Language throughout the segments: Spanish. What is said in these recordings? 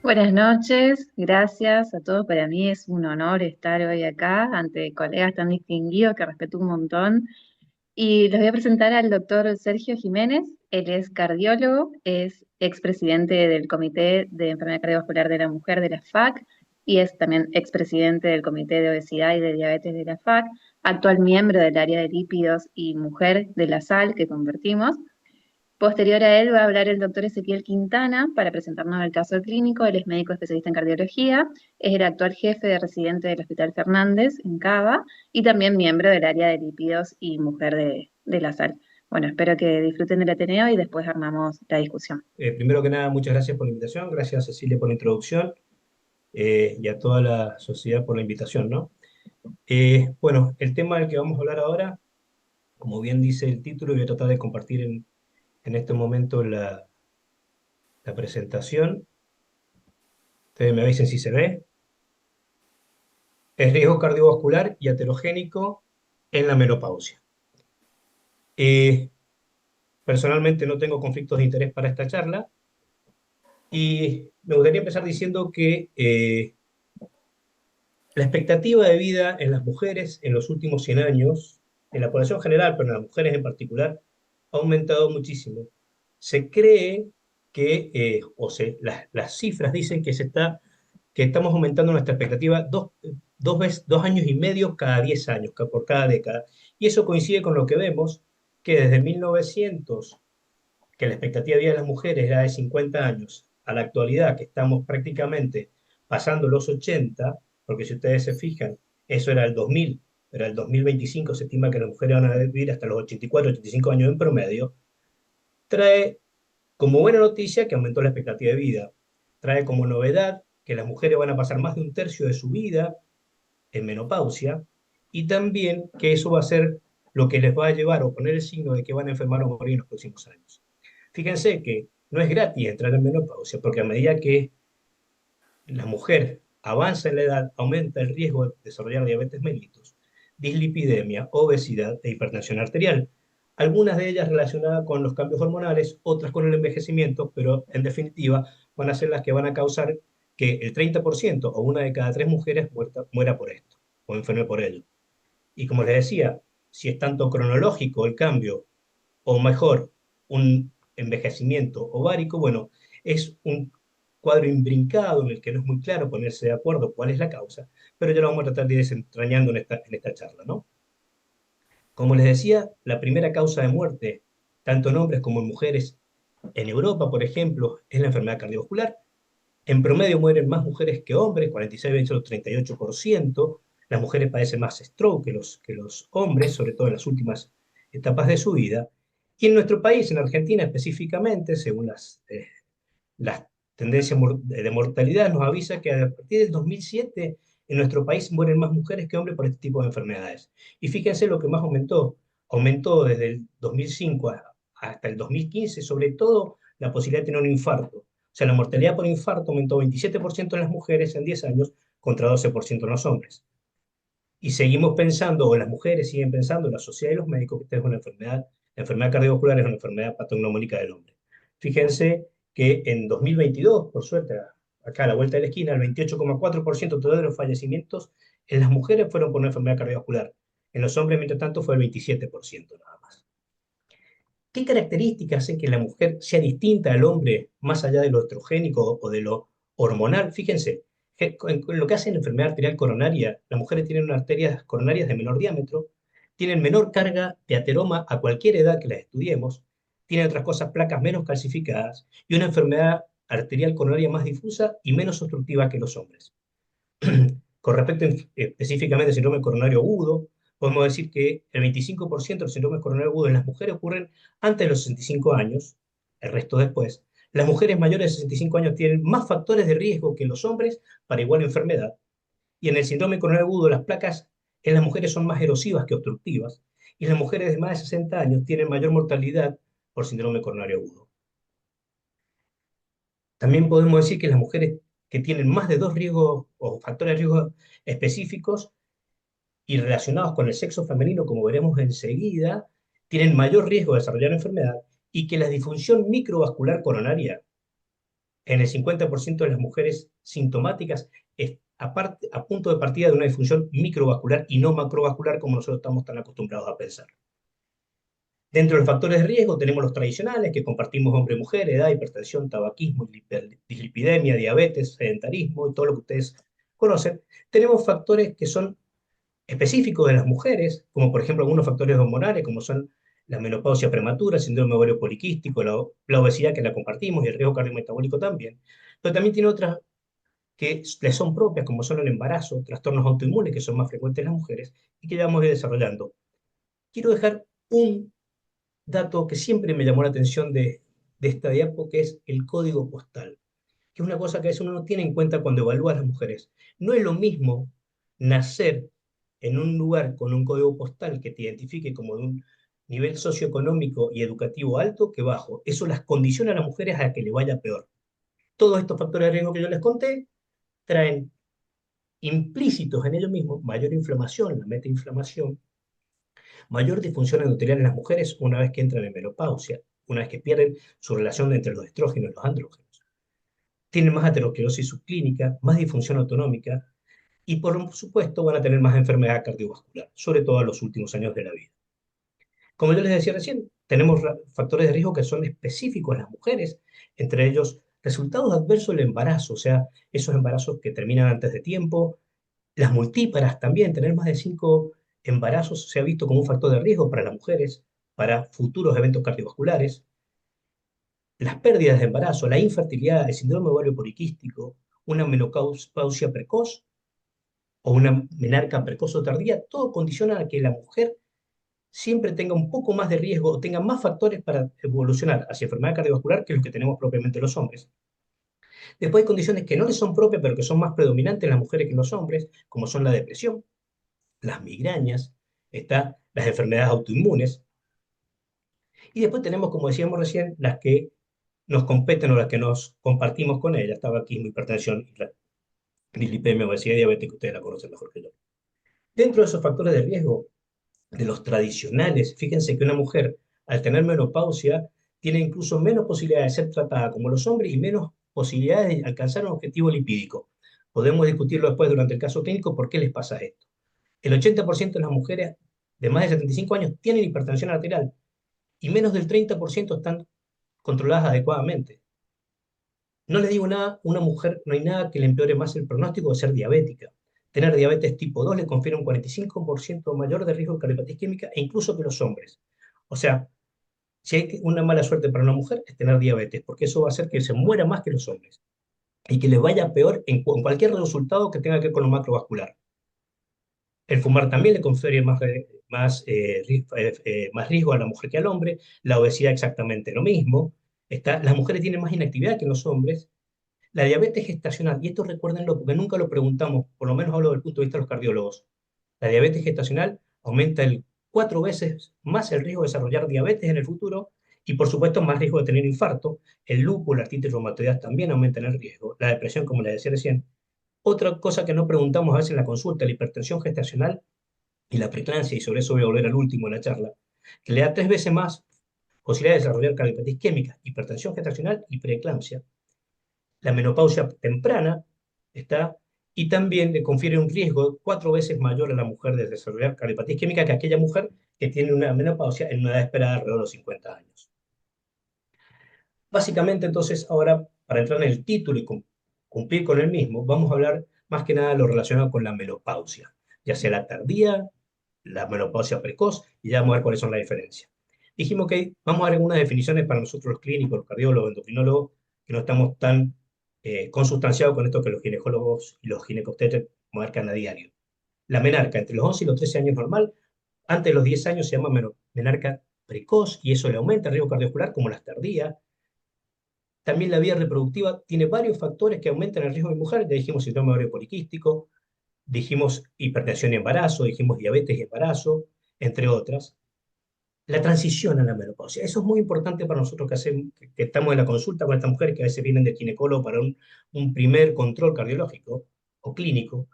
Buenas noches, gracias a todos. Para mí es un honor estar hoy acá ante colegas tan distinguidos que respeto un montón. Y les voy a presentar al doctor Sergio Jiménez. Él es cardiólogo, es expresidente del Comité de Enfermedad Cardiovascular de la Mujer de la FAC y es también expresidente del Comité de Obesidad y de Diabetes de la FAC, actual miembro del área de lípidos y mujer de la SAL que convertimos. Posterior a él va a hablar el doctor Ezequiel Quintana para presentarnos el caso clínico. Él es médico especialista en cardiología, es el actual jefe de residente del Hospital Fernández en Cava y también miembro del área de lípidos y mujer de la SAL. Bueno, espero que disfruten del Ateneo y después armamos la discusión. Primero que nada, muchas gracias por la invitación, gracias Cecilia por la introducción y a toda la sociedad por la invitación, ¿no? Bueno, el tema del que vamos a hablar ahora, como bien dice el título, voy a tratar de compartir en este momento la presentación. Ustedes me avisen si se ve. Es riesgo cardiovascular y aterogénico en la menopausia. Eh, Personalmente no tengo conflictos de interés para esta charla y me gustaría empezar diciendo que la expectativa de vida en las mujeres en los últimos 100 años, en la población general, pero en las mujeres en particular, ha aumentado muchísimo. Se cree que, las cifras dicen que estamos aumentando nuestra expectativa dos años y medio cada 10 años, por cada década. Y eso coincide con lo que vemos, que desde 1900, que la expectativa de vida de las mujeres era de 50 años, a la actualidad, que estamos prácticamente pasando los 80, porque si ustedes se fijan, eso era el 2000, pero el 2025 se estima que las mujeres van a vivir hasta los 84, 85 años en promedio, trae como buena noticia que aumentó la expectativa de vida, trae como novedad que las mujeres van a pasar más de un tercio de su vida en menopausia, y también que eso va a ser lo que les va a llevar o poner el signo de que van a enfermar o morir en los próximos años. Fíjense que no es gratis entrar en menopausia, porque a medida que la mujer avanza en la edad, aumenta el riesgo de desarrollar diabetes mellitus, dislipidemia, obesidad e hipertensión arterial. Algunas de ellas relacionadas con los cambios hormonales, otras con el envejecimiento, pero en definitiva van a ser las que van a causar que el 30% o una de cada tres mujeres muera por esto o enferme por ello. Y como les decía, si es tanto cronológico el cambio, o mejor, un envejecimiento ovárico, bueno, es un cuadro imbrincado en el que no es muy claro ponerse de acuerdo cuál es la causa, pero ya lo vamos a tratar de ir desentrañando en esta charla, ¿no? Como les decía, la primera causa de muerte, tanto en hombres como en mujeres, en Europa, por ejemplo, es la enfermedad cardiovascular. En promedio mueren más mujeres que hombres, 46 versus 38%. Las mujeres padecen más stroke que los hombres, sobre todo en las últimas etapas de su vida. Y en nuestro país, en Argentina específicamente, según las tendencias de mortalidad, nos avisa que a partir del 2007 en nuestro país mueren más mujeres que hombres por este tipo de enfermedades. Y fíjense lo que más aumentó. Aumentó desde el 2005 hasta el 2015, sobre todo la posibilidad de tener un infarto. O sea, la mortalidad por infarto aumentó 27% en las mujeres en 10 años contra 12% en los hombres. Y seguimos pensando, o las mujeres siguen pensando, la sociedad y los médicos, que esta es una enfermedad, la enfermedad cardiovascular es una enfermedad patognomónica del hombre. Fíjense que en 2022, por suerte, acá a la vuelta de la esquina, el 28,4% total de los fallecimientos en las mujeres fueron por una enfermedad cardiovascular. En los hombres, mientras tanto, fue el 27% nada más. ¿Qué características hacen que la mujer sea distinta al hombre más allá de lo estrogénico o de lo hormonal? Fíjense, en lo que hace en la enfermedad arterial coronaria, las mujeres tienen unas arterias coronarias de menor diámetro, tienen menor carga de ateroma a cualquier edad que las estudiemos, tienen otras cosas, placas menos calcificadas y una enfermedad arterial coronaria más difusa y menos obstructiva que los hombres. Con respecto específicamente al síndrome coronario agudo, podemos decir que el 25% de los síndromes coronarios agudos en las mujeres ocurren antes de los 65 años, el resto después. Las mujeres mayores de 65 años tienen más factores de riesgo que los hombres para igual enfermedad. Y en el síndrome coronario agudo, las placas en las mujeres son más erosivas que obstructivas. Y las mujeres de más de 60 años tienen mayor mortalidad por síndrome coronario agudo. También podemos decir que las mujeres que tienen más de dos riesgos o factores de riesgo específicos y relacionados con el sexo femenino, como veremos enseguida, tienen mayor riesgo de desarrollar enfermedad y que la disfunción microvascular coronaria, En el 50% de las mujeres sintomáticas es a punto de partida de una disfunción microvascular y no macrovascular como nosotros estamos tan acostumbrados a pensar. Dentro de los factores de riesgo tenemos los tradicionales que compartimos hombre y mujer, edad, hipertensión, tabaquismo, dislipidemia, diabetes, sedentarismo y todo lo que ustedes conocen. Tenemos factores que son específicos de las mujeres, como por ejemplo algunos factores hormonales, como son la menopausia prematura, el síndrome ovario poliquístico, la obesidad que la compartimos y el riesgo cardiometabólico también. Pero también tiene otras que les son propias, como son el embarazo, trastornos autoinmunes que son más frecuentes en las mujeres y que ya vamos a ir desarrollando. Quiero dejar un dato que siempre me llamó la atención de esta diapo, que es el código postal, que es una cosa que a veces uno no tiene en cuenta cuando evalúa a las mujeres. No es lo mismo nacer en un lugar con un código postal que te identifique como de un nivel socioeconómico y educativo alto que bajo. Eso las condiciona a las mujeres a que le vaya peor. Todos estos factores de riesgo que yo les conté traen implícitos en ellos mismos mayor inflamación, la metainflamación, mayor disfunción endoterial en las mujeres una vez que entran en menopausia, una vez que pierden su relación entre los estrógenos y los andrógenos. Tienen más aterosclerosis subclínica, más disfunción autonómica y por supuesto van a tener más enfermedad cardiovascular, sobre todo en los últimos años de la vida. Como yo les decía recién, tenemos factores de riesgo que son específicos en las mujeres, entre ellos resultados adversos del embarazo, o sea, esos embarazos que terminan antes de tiempo, las multíparas también, tener más de 5 embarazos se ha visto como un factor de riesgo para las mujeres, para futuros eventos cardiovasculares, las pérdidas de embarazo, la infertilidad, el síndrome ovario poliquístico, una menopausia precoz o una menarca precoz o tardía, todo condiciona a que la mujer siempre tenga un poco más de riesgo o tenga más factores para evolucionar hacia enfermedad cardiovascular que los que tenemos propiamente los hombres. Después hay condiciones que no les son propias, pero que son más predominantes en las mujeres que en los hombres, como son la depresión, las migrañas, las enfermedades autoinmunes. Y después tenemos, como decíamos recién, las que nos competen o las que nos compartimos con ellas, tabaquismo, hipertensión, dislipidemia, obesidad y diabetes, que ustedes la conocen mejor que yo. Dentro de esos factores de riesgo, de los tradicionales, fíjense que una mujer, al tener menopausia, tiene incluso menos posibilidades de ser tratada como los hombres y menos posibilidades de alcanzar un objetivo lipídico. Podemos discutirlo después durante el caso clínico por qué les pasa esto. El 80% de las mujeres de más de 75 años tienen hipertensión arterial y menos del 30% están controladas adecuadamente. No le digo nada, una mujer no hay nada que le empeore más el pronóstico de ser diabética. Tener diabetes tipo 2 le confiere un 45% mayor de riesgo de cardiopatía isquémica e incluso que los hombres. O sea, si hay una mala suerte para una mujer es tener diabetes, porque eso va a hacer que se muera más que los hombres y que les vaya peor en cualquier resultado que tenga que ver con lo macrovascular. El fumar también le confiere más riesgo a la mujer que al hombre, la obesidad exactamente lo mismo. Las mujeres tienen más inactividad que los hombres. La diabetes gestacional, y esto recuérdenlo porque nunca lo preguntamos, por lo menos hablo del punto de vista de los cardiólogos, la diabetes gestacional aumenta 4 veces más el riesgo de desarrollar diabetes en el futuro y por supuesto más riesgo de tener infarto. El lupus, la artritis reumatoidea también aumentan el riesgo. La depresión, como les decía recién. Otra cosa que no preguntamos a veces en la consulta, la hipertensión gestacional y la preeclampsia, y sobre eso voy a volver al último en la charla, que le da 3 veces más posibilidad de desarrollar cardiopatía isquémica, hipertensión gestacional y preeclampsia. La menopausia temprana está, y también le confiere un riesgo 4 veces mayor a la mujer de desarrollar cardiopatía isquémica que aquella mujer que tiene una menopausia en una edad esperada alrededor de los 50 años. Básicamente, entonces, ahora, para entrar en el título y cumplir con el mismo, vamos a hablar más que nada de lo relacionado con la menopausia, ya sea la tardía, la menopausia precoz, y ya vamos a ver cuáles son las diferencias. Dijimos que vamos a dar algunas definiciones para nosotros los clínicos, los cardiólogos, endocrinólogos, que no estamos tan consustanciados con esto que los ginecólogos y los ginecobstetras marcan a diario. La menarca, entre los 11 y los 13 años normal, antes de los 10 años se llama menarca precoz, y eso le aumenta el riesgo cardiovascular, como las tardías. También la vía reproductiva tiene varios factores que aumentan el riesgo de mujer. Ya dijimos síndrome ovario poliquístico, dijimos hipertensión y embarazo, dijimos diabetes y embarazo, entre otras. La transición a la menopausia. Eso es muy importante para nosotros que estamos en la consulta con estas mujeres que a veces vienen del ginecólogo para un primer control cardiológico o clínico.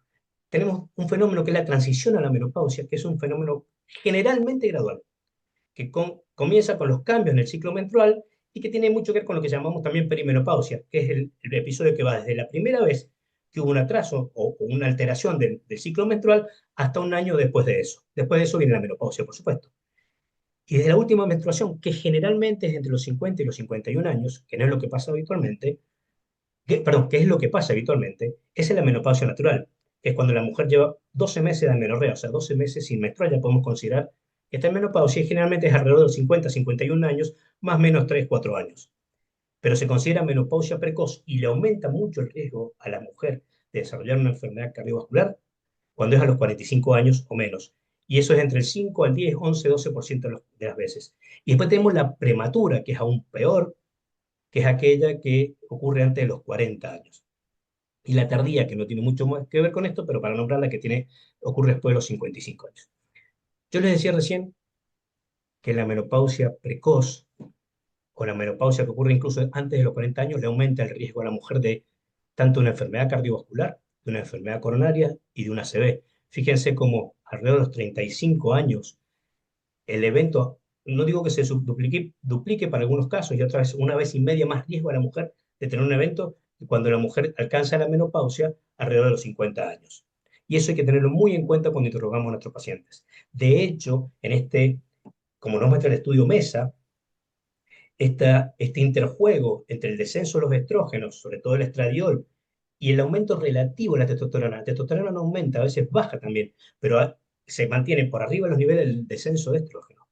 Tenemos un fenómeno que es la transición a la menopausia, que es un fenómeno generalmente gradual, que comienza con los cambios en el ciclo menstrual y que tiene mucho que ver con lo que llamamos también perimenopausia, que es el episodio que va desde la primera vez que hubo un atraso o una alteración del ciclo menstrual hasta un año después de eso. Después de eso viene la menopausia, por supuesto. Y desde la última menstruación, que generalmente es entre los 50 y los 51 años, que no es lo que pasa habitualmente, perdón, que es lo que pasa habitualmente, es en la menopausia natural, que es cuando la mujer lleva 12 meses de amenorrea, o sea, 12 meses sin menstruar, ya podemos considerar que está en menopausia y generalmente es alrededor de los 50, 51 años, más o menos 3, 4 años. Pero se considera menopausia precoz y le aumenta mucho el riesgo a la mujer de desarrollar una enfermedad cardiovascular cuando es a los 45 años o menos. Y eso es entre el 5 al 10, 11, 12% de las veces. Y después tenemos la prematura, que es aún peor, que es aquella que ocurre antes de los 40 años. Y la tardía, que no tiene mucho más que ver con esto, pero para nombrarla, que ocurre después de los 55 años. Yo les decía recién que la menopausia precoz o la menopausia que ocurre incluso antes de los 40 años le aumenta el riesgo a la mujer de tanto una enfermedad cardiovascular, de una enfermedad coronaria y de una ACV. Fíjense cómo alrededor de los 35 años el evento, no digo que se duplique para algunos casos y otra vez una vez y media más riesgo a la mujer de tener un evento que cuando la mujer alcanza la menopausia alrededor de los 50 años. Y eso hay que tenerlo muy en cuenta cuando interrogamos a nuestros pacientes. De hecho, como nos muestra el estudio MESA, este interjuego entre el descenso de los estrógenos, sobre todo el estradiol, y el aumento relativo de la testosterona no aumenta, a veces baja también, pero se mantiene por arriba de los niveles del descenso de estrógeno.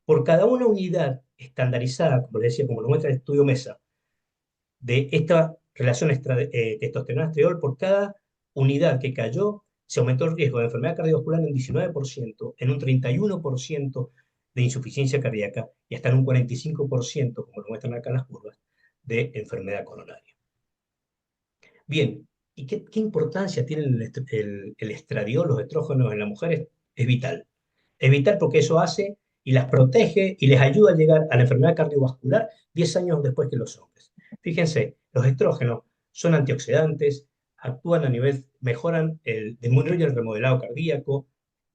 Por cada una unidad estandarizada, como les decía, como lo muestra el estudio MESA, de esta relación testosterona-estradiol, por cada unidad que cayó, se aumentó el riesgo de enfermedad cardiovascular en un 19%, en un 31% de insuficiencia cardíaca y hasta en un 45%, como lo muestran acá las curvas, de enfermedad coronaria. Bien, ¿y qué importancia tiene el estradiol, los estrógenos en las mujeres? Es vital. Es vital porque eso hace y las protege y les ayuda a llegar a la enfermedad cardiovascular 10 años después que los hombres. Fíjense, los estrógenos son antioxidantes, actúan a nivel, disminuyen el remodelado cardíaco,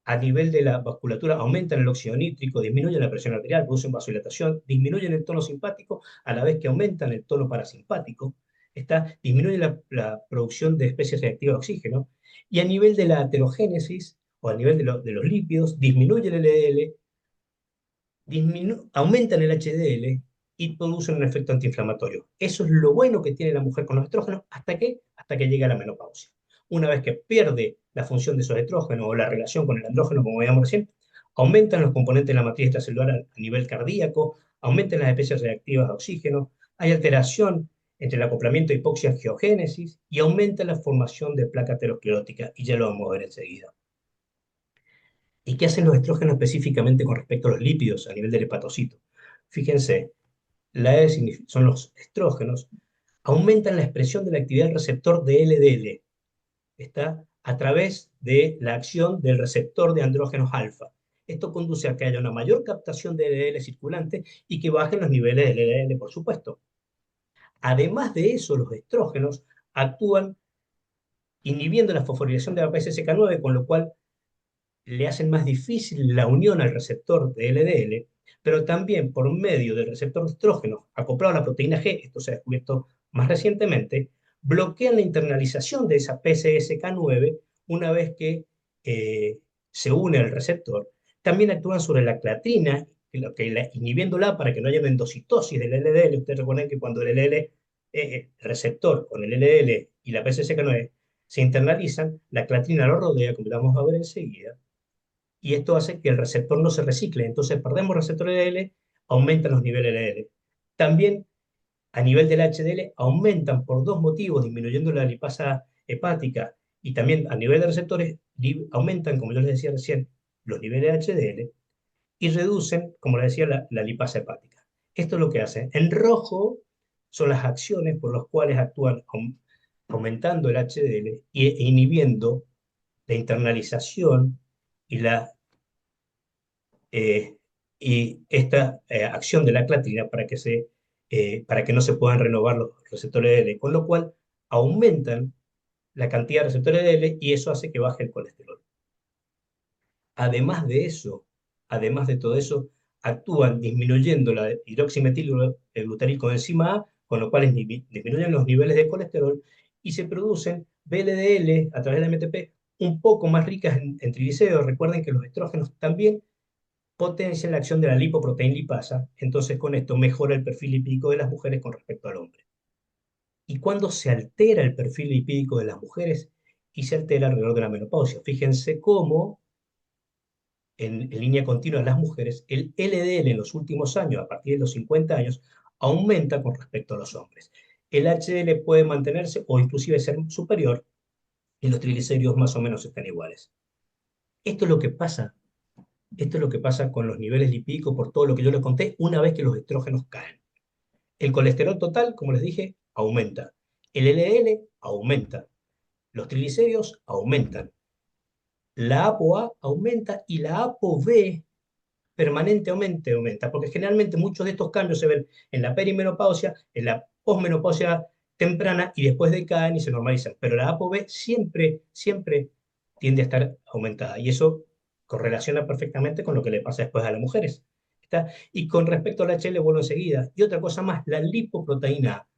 a nivel de la vasculatura aumentan el óxido nítrico, disminuyen la presión arterial, producen vasodilatación, disminuyen el tono simpático a la vez que aumentan el tono parasimpático, disminuye la producción de especies reactivas de oxígeno, y a nivel de la aterogénesis o a nivel de los lípidos, disminuye el LDL, aumentan el HDL y producen un efecto antiinflamatorio. Eso es lo bueno que tiene la mujer con los estrógenos hasta que llega a la menopausia. Una vez que pierde la función de esos estrógenos o la relación con el andrógeno, como veíamos recién, aumentan los componentes de la matriz extracelular a nivel cardíaco, aumentan las especies reactivas a oxígeno, hay alteración entre el acoplamiento hipoxia-angiogénesis y aumenta la formación de placa aterosclerótica, y ya lo vamos a ver enseguida. ¿Y qué hacen los estrógenos específicamente con respecto a los lípidos a nivel del hepatocito? Fíjense, son los estrógenos, aumentan la expresión de la actividad del receptor de LDL, está a través de la acción del receptor de andrógenos alfa. Esto conduce a que haya una mayor captación de LDL circulante y que bajen los niveles de LDL, por supuesto. Además de eso, los estrógenos actúan inhibiendo la fosforilación de la PCSK9, con lo cual le hacen más difícil la unión al receptor de LDL, pero también por medio del receptor de estrógeno acoplado a la proteína G, esto se ha descubierto más recientemente, bloquean la internalización de esa PCSK9 una vez que se une al receptor. También actúan sobre la clatrina, inhibiéndola para que no haya una endocitosis del LDL. Ustedes recuerden que cuando el LDL, el receptor con el LDL y la PCSK9 se internalizan, la clatrina lo rodea, como vamos a ver enseguida, y esto hace que el receptor no se recicle. Entonces perdemos receptor LDL, aumentan los niveles LDL. También a nivel del HDL aumentan por dos motivos, disminuyendo la lipasa hepática y también a nivel de receptores aumentan, como yo les decía recién, los niveles de HDL y reducen, como les decía, la lipasa hepática. Esto es lo que hace. En rojo son las acciones por las cuales actúan aumentando el HDL e inhibiendo la internalización y eh, esta acción de la clatrina para que no se puedan renovar los receptores L, con lo cual aumentan la cantidad de receptores L y eso hace que baje el colesterol. Además de eso, además de todo eso, actúan disminuyendo la hidroximetilglutaril coenzima A, con lo cual disminuyen los niveles de colesterol y se producen VLDL a través de la MTP un poco más ricas en triglicéridos. Recuerden que los estrógenos también potencian la acción de la lipoproteína lipasa, entonces con esto mejora el perfil lipídico de las mujeres con respecto al hombre. ¿Y cuándo se altera el perfil lipídico de las mujeres? Y se altera alrededor de la menopausia. Fíjense cómo en línea continua en las mujeres, el LDL en los últimos años, a partir de los 50 años, aumenta con respecto a los hombres. El HDL puede mantenerse o inclusive ser superior y los triglicéridos más o menos están iguales. Esto es lo que pasa. Esto es lo que pasa con los niveles lipídicos por todo lo que yo les conté una vez que los estrógenos caen. El colesterol total, como les dije, aumenta. El LDL aumenta. Los triglicéridos aumentan. La ApoA aumenta y la ApoB permanentemente aumenta, porque generalmente muchos de estos cambios se ven en la perimenopausia, en la posmenopausia temprana y después decaen y se normalizan. Pero la ApoB siempre, siempre tiende a estar aumentada y eso correlaciona perfectamente con lo que le pasa después a las mujeres. ¿Está? Y con respecto al HL, vuelvo enseguida. Y otra cosa más, la lipoproteína A.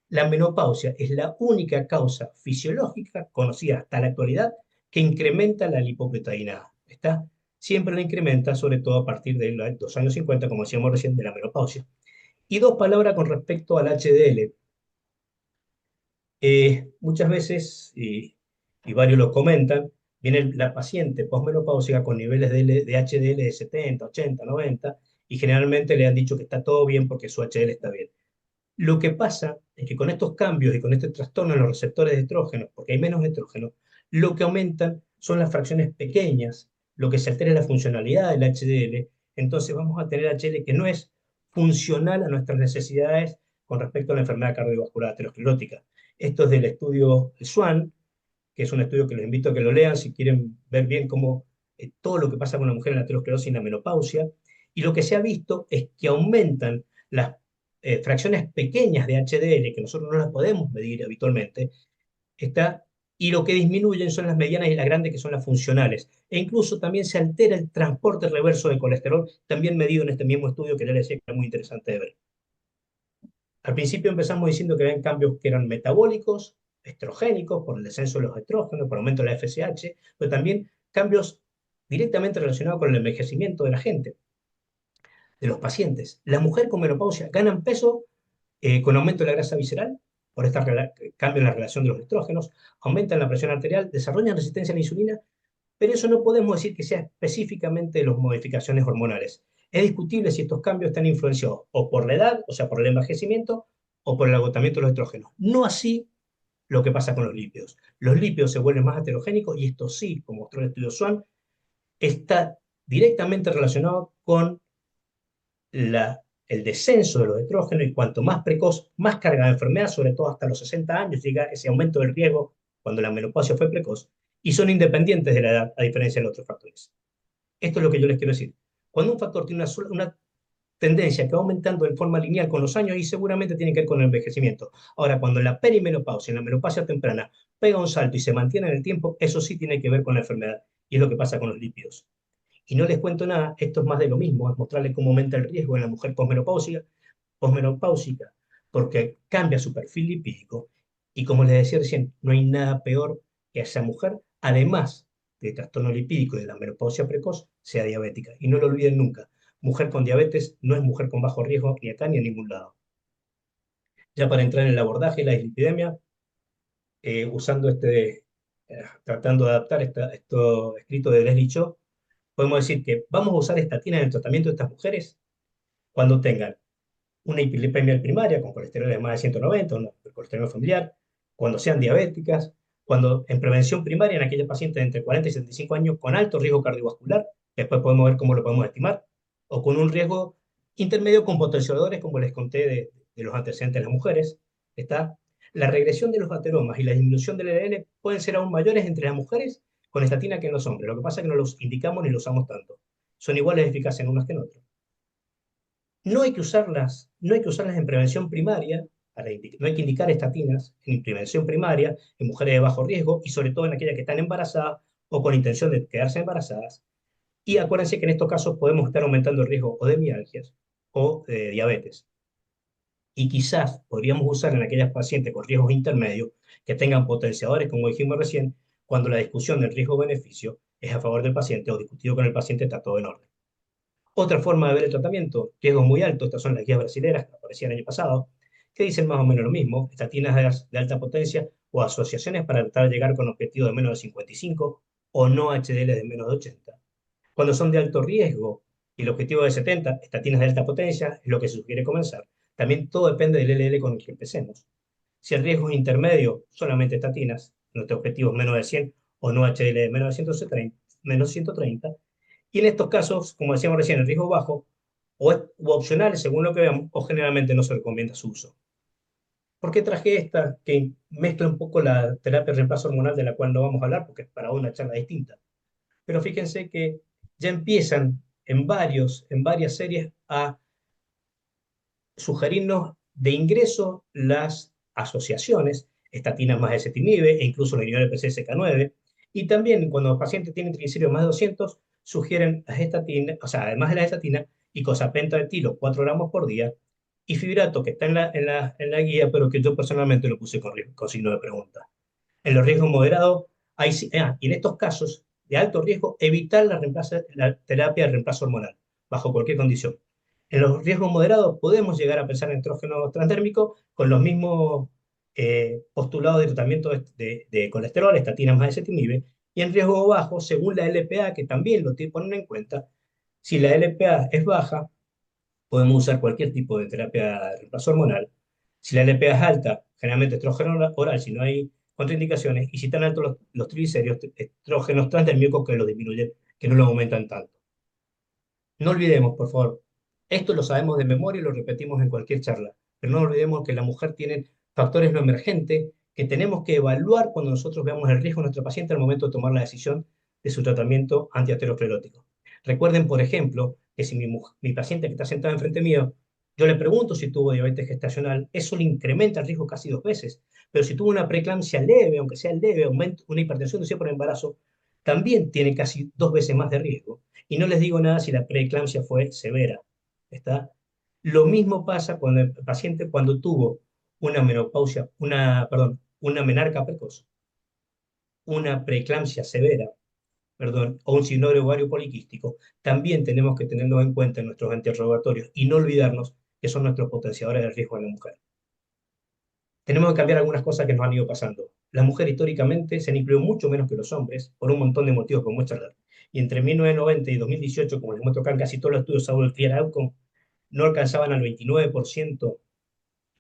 La menopausia es la única causa fisiológica conocida hasta la actualidad que incrementa la lipoproteína A. ¿Está? Siempre la incrementa, sobre todo a partir de los años 50, como decíamos recién, de la menopausia. Y dos palabras con respecto al HDL. Muchas veces, y varios lo comentan, viene la paciente posmenopáusica con niveles de HDL de 70, 80, 90, y generalmente le han dicho que está todo bien porque su HDL está bien. Lo que pasa es que con estos cambios y con este trastorno en los receptores de estrógeno, porque hay menos estrógeno, lo que aumentan son las fracciones pequeñas, lo que se altera es la funcionalidad del HDL, entonces vamos a tener HDL que no es funcional a nuestras necesidades con respecto a la enfermedad cardiovascular aterosclerótica. Esto es del estudio SWAN, que es un estudio que les invito a que lo lean si quieren ver bien cómo todo lo que pasa con una mujer en la aterosclerosis y en la menopausia. Y lo que se ha visto es que aumentan las fracciones pequeñas de HDL, que nosotros no las podemos medir habitualmente, está, y lo que disminuyen son las medianas y las grandes, que son las funcionales. E incluso también se altera el transporte reverso de colesterol, también medido en este mismo estudio que ya les decía que era muy interesante de ver. Al principio empezamos diciendo que habían cambios que eran metabólicos, estrogénicos, por el descenso de los estrógenos, por aumento de la FSH, pero también cambios directamente relacionados con el envejecimiento de la gente, de los pacientes. Las mujeres con menopausia ganan peso con aumento de la grasa visceral, por este cambio en la relación de los estrógenos, aumentan la presión arterial, desarrollan resistencia a la insulina, pero eso no podemos decir que sea específicamente de las modificaciones hormonales. Es discutible si estos cambios están influenciados o por la edad, o sea, por el envejecimiento, o por el agotamiento de los estrógenos. No así lo que pasa con los lípidos. Los lípidos se vuelven más heterogénicos y esto sí, como mostró el estudio Swan, está directamente relacionado con el descenso de los estrógenos y cuanto más precoz, más carga de enfermedad, sobre todo hasta los 60 años, llega ese aumento del riesgo cuando la menopausia fue precoz y son independientes de la edad, a diferencia de los otros factores. Esto es lo que yo les quiero decir. Cuando un factor tiene una tendencia que va aumentando en forma lineal con los años y seguramente tiene que ver con el envejecimiento. Ahora, cuando la perimenopausia, en la menopausia temprana, pega un salto y se mantiene en el tiempo, eso sí tiene que ver con la enfermedad y es lo que pasa con los lípidos. Y no les cuento nada, esto es más de lo mismo, es mostrarles cómo aumenta el riesgo en la mujer posmenopáusica, porque cambia su perfil lipídico. Y como les decía recién, no hay nada peor que esa mujer, además de trastorno lipídico y de la menopausia precoz, sea diabética. Y no lo olviden nunca, mujer con diabetes no es mujer con bajo riesgo ni acá ni en ningún lado. Ya para entrar en el abordaje y la dislipidemia, usando tratando de adaptar esto escrito de Leslie Cho, podemos decir que vamos a usar estatina en el tratamiento de estas mujeres cuando tengan una hiperlipemia primaria con colesterol de más de 190, una colesterol familiar, cuando sean diabéticas, cuando en prevención primaria en aquellos pacientes de entre 40 y 75 años con alto riesgo cardiovascular, que después podemos ver cómo lo podemos estimar, o con un riesgo intermedio con potenciadores, como les conté de los antecedentes de las mujeres, está la regresión de los ateromas y la disminución del LDL pueden ser aún mayores entre las mujeres con estatina que en los hombres. Lo que pasa es que no los indicamos ni los usamos tanto. Son iguales de eficaces en unas que en otras. No hay que usarlas en prevención primaria, no hay que indicar estatinas en prevención primaria en mujeres de bajo riesgo y sobre todo en aquellas que están embarazadas o con intención de quedarse embarazadas. Y acuérdense que en estos casos podemos estar aumentando el riesgo o de mialgias o de diabetes. Y quizás podríamos usar en aquellas pacientes con riesgos intermedios que tengan potenciadores, como dijimos recién, cuando la discusión del riesgo-beneficio es a favor del paciente o discutido con el paciente está todo en orden. Otra forma de ver el tratamiento, riesgos muy altos, estas son las guías brasileras que aparecían el año pasado, que dicen más o menos lo mismo, estatinas de alta potencia o asociaciones para tratar de llegar con objetivos de menos de 55 o no HDL de menos de 80. Cuando son de alto riesgo y el objetivo es de 70, estatinas de alta potencia es lo que se sugiere comenzar. También todo depende del LL con el que empecemos. Si el riesgo es intermedio, solamente estatinas, nuestro objetivo es menos de 100 o no HDL de menos 130. Y en estos casos, como decíamos recién, el riesgo bajo o opcionales, según lo que veamos, o generalmente no se recomienda su uso. ¿Por qué traje esta que mezcla un poco la terapia de reemplazo hormonal de la cual no vamos a hablar porque es para una charla distinta? Pero fíjense que ya empiezan en varias series a sugerirnos de ingreso las asociaciones, estatinas más ezetimibe e incluso la inhibidor del PCSK9, y también cuando los pacientes tienen triglicéridos más de 200, sugieren las estatinas, o sea, además de la estatina, icosapenta de tilo 4 gramos por día, y fibrato, que está en la guía, pero que yo personalmente lo puse con signo de pregunta. En los riesgos moderados, y en estos casos de alto riesgo, evitar la terapia de reemplazo hormonal, bajo cualquier condición. En los riesgos moderados podemos llegar a pensar en estrógeno transdérmico con los mismos postulados de tratamiento de colesterol, estatina más ezetimibe, y en riesgo bajo, según la LPA, que también lo tiene que poner en cuenta, si la LPA es baja, podemos usar cualquier tipo de terapia de reemplazo hormonal. Si la LPA es alta, generalmente estrógeno oral, si no hay contraindicaciones, y si están altos los triglicéridos, estrógenos transdérmicos que los disminuyen, que no los aumentan tanto. No olvidemos, por favor, esto lo sabemos de memoria y lo repetimos en cualquier charla, pero no olvidemos que la mujer tiene factores no emergentes que tenemos que evaluar cuando nosotros veamos el riesgo de nuestra paciente al momento de tomar la decisión de su tratamiento antiaterosclerótico. Recuerden, por ejemplo, que si mi paciente que está sentada enfrente mío, yo le pregunto si tuvo diabetes gestacional, eso le incrementa el riesgo casi 2 veces. Pero si tuvo una preeclampsia leve, aunque sea leve, una hipertensión inducida por embarazo, también tiene casi 2 veces más de riesgo. Y no les digo nada si la preeclampsia fue severa. ¿Está? Lo mismo pasa con el paciente cuando tuvo una menopausia, una menarca precoz, una preeclampsia severa, perdón, o un síndrome ovario poliquístico. También tenemos que tenerlo en cuenta en nuestros interrogatorios y no olvidarnos que son nuestros potenciadores de riesgo en la mujer. Tenemos que cambiar algunas cosas que nos han ido pasando. Las mujeres históricamente se han incluido mucho menos que los hombres por un montón de motivos como muestra la. Y entre 1990 y 2018, como les muestro acá en casi todos los estudios Saúl Clear Outcome, no alcanzaban al 29%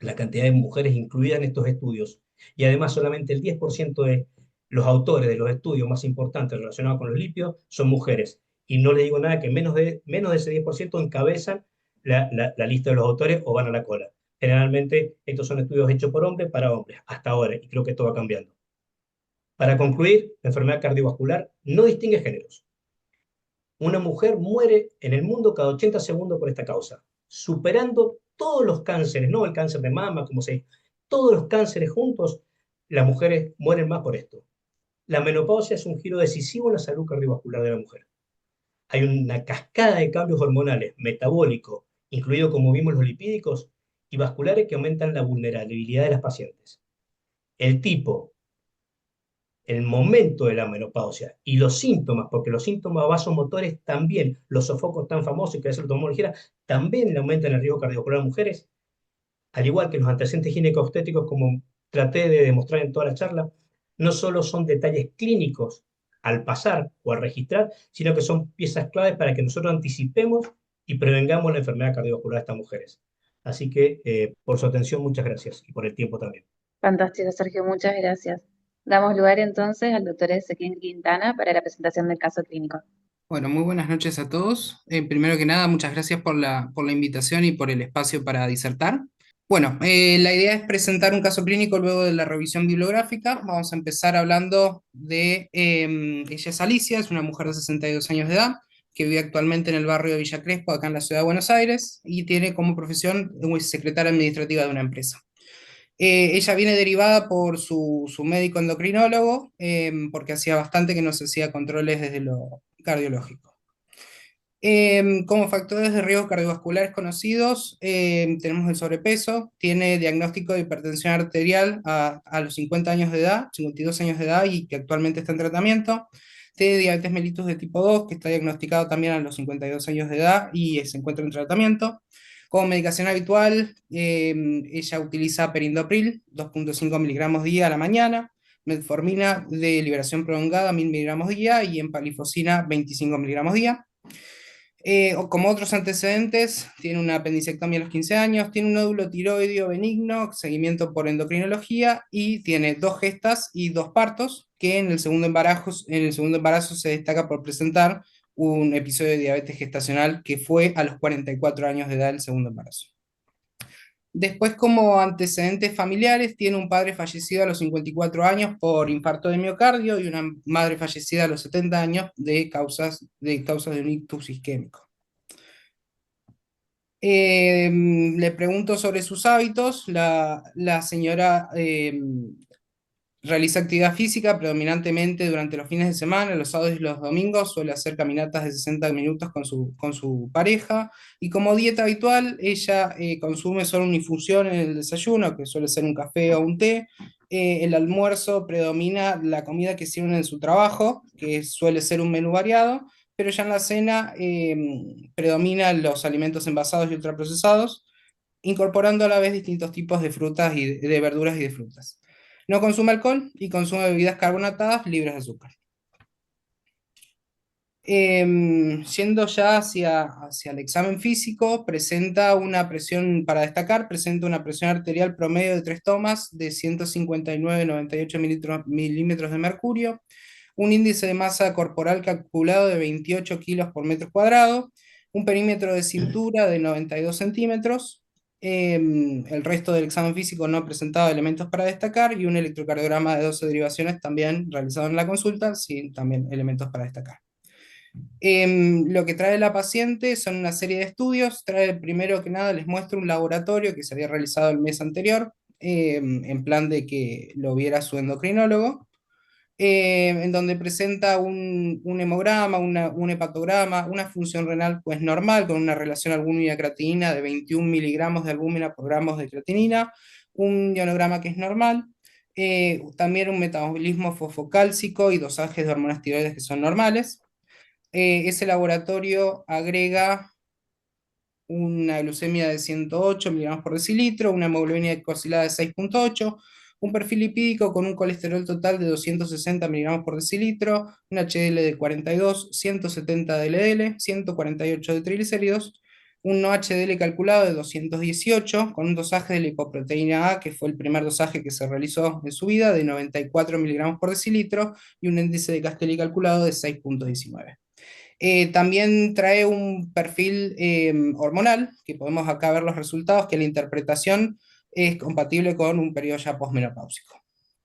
la cantidad de mujeres incluidas en estos estudios. Y además solamente el 10% de los autores de los estudios más importantes relacionados con los lípidos son mujeres. Y no les digo nada que menos de ese 10% encabezan la lista de los autores o van a la cola. Generalmente estos son estudios hechos por hombres para hombres, hasta ahora, y creo que esto va cambiando. Para concluir, la enfermedad cardiovascular no distingue géneros. Una mujer muere en el mundo cada 80 segundos por esta causa, superando todos los cánceres, no el cáncer de mama, como se dice, todos los cánceres juntos, las mujeres mueren más por esto. La menopausia es un giro decisivo en la salud cardiovascular de la mujer. Hay una cascada de cambios hormonales, metabólicos, incluido como vimos los lipídicos, y vasculares que aumentan la vulnerabilidad de las pacientes. El tipo, el momento de la menopausia y los síntomas, porque los síntomas vasomotores también, los sofocos tan famosos que a veces lo tomamos ligera, también le aumentan el riesgo cardiovascular a mujeres, al igual que los antecedentes ginecobstétricos, como traté de demostrar en toda la charla, no solo son detalles clínicos al pasar o al registrar, sino que son piezas claves para que nosotros anticipemos y prevengamos la enfermedad cardiovascular de estas mujeres. Así que por su atención, muchas gracias y por el tiempo también. Fantástico, Sergio, muchas gracias. Damos lugar entonces al doctor Ezequiel Quintana para la presentación del caso clínico. Bueno, muy buenas noches a todos. Primero que nada, muchas gracias por la invitación y por el espacio para disertar. Bueno, la idea es presentar un caso clínico luego de la revisión bibliográfica. Vamos a empezar hablando de ella es Alicia, es una mujer de 62 años de edad que vive actualmente en el barrio de Villa Crespo, acá en la ciudad de Buenos Aires, y tiene como profesión secretaria administrativa de una empresa. Ella viene derivada por su médico endocrinólogo, porque hacía bastante que no se hacía controles desde lo cardiológico. Como factores de riesgo cardiovasculares conocidos, tenemos el sobrepeso, tiene diagnóstico de hipertensión arterial a los 50 años de edad, 52 años de edad y que actualmente está en tratamiento. Tiene diabetes mellitus de tipo 2, que está diagnosticado también a los 52 años de edad y se encuentra en tratamiento. Como medicación habitual, ella utiliza perindopril, 2,5 miligramos día a la mañana, metformina de liberación prolongada, 1000 miligramos día, y empalifosina, 25 miligramos día. Como otros antecedentes, tiene una apendicectomía a los 15 años, tiene un nódulo tiroideo benigno, seguimiento por endocrinología, y tiene 2 gestas y 2 partos, que en el segundo embarazo se destaca por presentar un episodio de diabetes gestacional que fue a los 44 años de edad del segundo embarazo. Después, como antecedentes familiares, tiene un padre fallecido a los 54 años por infarto de miocardio y una madre fallecida a los 70 años de causas de un ictus isquémico. Le pregunto sobre sus hábitos. La señora realiza actividad física predominantemente durante los fines de semana, los sábados y los domingos, suele hacer caminatas de 60 minutos con su pareja, y como dieta habitual, ella consume solo una infusión en el desayuno, que suele ser un café o un té. El almuerzo predomina la comida que sirven en su trabajo, que suele ser un menú variado, pero ya en la cena predominan los alimentos envasados y ultraprocesados, incorporando a la vez distintos tipos de frutas y de verduras y de frutas. No consume alcohol y consume bebidas carbonatadas libres de azúcar. Yendo ya hacia el examen físico, presenta una presión, para destacar, presenta una presión arterial promedio de 3 tomas de 159,98 milímetros de mercurio, un índice de masa corporal calculado de 28 kilos por metro cuadrado, un perímetro de cintura de 92 centímetros. El resto del examen físico no presentaba elementos para destacar, y un electrocardiograma de 12 derivaciones también realizado en la consulta, sin también elementos para destacar. Lo que trae la paciente son una serie de estudios. Trae, primero que nada, les muestro un laboratorio que se había realizado el mes anterior, en plan de que lo viera su endocrinólogo, en donde presenta un hemograma, un hepatograma, una función renal pues normal, con una relación albúmina-creatinina de 21 miligramos de albúmina por gramos de creatinina, un ionograma que es normal, también un metabolismo fosfocálcico y dosajes de hormonas tiroides que son normales. Ese laboratorio agrega una glucemia de 108 miligramos por decilitro, una hemoglobina glicosilada de 6,8, un perfil lipídico con un colesterol total de 260 miligramos por decilitro, un HDL de 42, 170 de LDL, 148 de triglicéridos, un no HDL calculado de 218, con un dosaje de lipoproteína A, que fue el primer dosaje que se realizó en su vida, de 94 miligramos por decilitro, y un índice de Castelli calculado de 6,19. También trae un perfil hormonal, que podemos acá ver los resultados, que la interpretación es compatible con un periodo ya posmenopáusico.